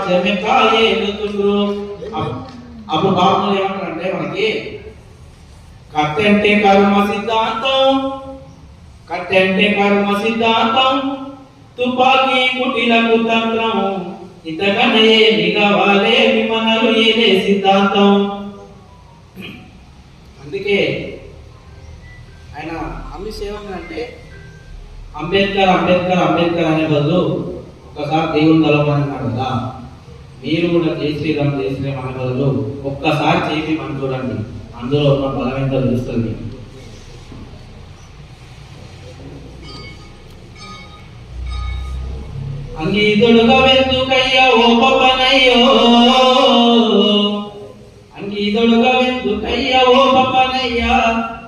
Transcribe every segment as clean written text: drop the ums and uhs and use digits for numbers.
రాజ్యమే కాయేలుతుండ్రు. అప్పుడు బాబులు ఏమంటారంటే మనకి కత్తి అంటే కర్మ సిద్ధాంతం, కత్తి అంటే కర్మ సిద్ధాంతం, తుపాకీ కుటిలకు తంత్రం, ఇంతకనే నిగవాలే విమనలు ఏదే సిద్ధాంతం. అందుకే ఆయన అమిత్ ఏమన్నారంటే అంబేద్కర్ అంబేద్కర్ అంబేద్కర్ అనే బదులు ఒక్కసారి దేవుని తలమని అన్నాడు కదా, మీరు కూడా జై శ్రీరామ్ జై శ్రీరామ్ అనే బదులు ఒక్కసారి చేసి మనం చూడండి, అందులో ఉన్న బలం ఎంత తెలుస్తుంది. అంగీదుడుగా వెందుకయ్యా ఓ పపనయ్యో, అంగీదుడుగా వెందుకయ్యా ఓ పపనయ్యా,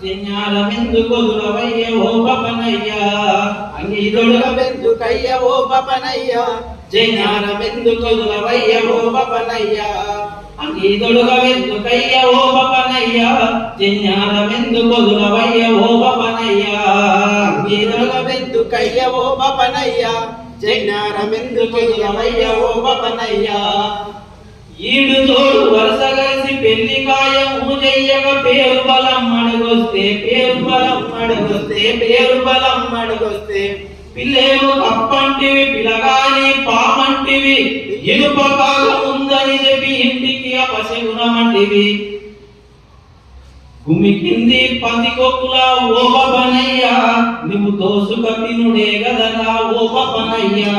జన్యాలమెందుకు దురవయ్య ఓ పపనయ్యా. అంగీదుడుగా వెందుకయ్యా ఓ పపనయ్యా, జన్యాలమెందుకు దురవయ్య ఓ పపనయ్యా. అంగీదుడుగా వెందుకయ్యా ఓ పపనయ్యా, జన్యాలమెందుకు దురవయ్య ఓ పపనయ్యా. అంగీదుడుగా వెందుకయ్యా ఓ పపనయ్యా, జజ్ఞానమెందుకు దురవయ్య ఓ పపనయ్యా. ఈడు తోడు వరుస కలిసి పెళ్లి కాయము చెయ్యక పేరు బలం అడుగొస్తే, పేరు బలం అడుగొస్తే, పేరు బలం అడుగొస్తే, పిల్లేరు కప్పంటివి పిలగాని పామంటివి, ఇనుప కాలం ఉందని చెప్పి ఇంటికి అపశగుణమంటివి. భూమి కింది పందికొక్కులా ఓ పపనయ్యా, నువ్వు దోసుక తినుడే గదరా ఓ పపనయ్యా.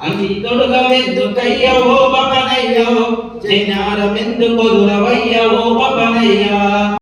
అంగీదుడుగా వెందుకయ్యా ఓ పపనయ్యో, జన్యాలమెందుకు దురవయ్య ఓ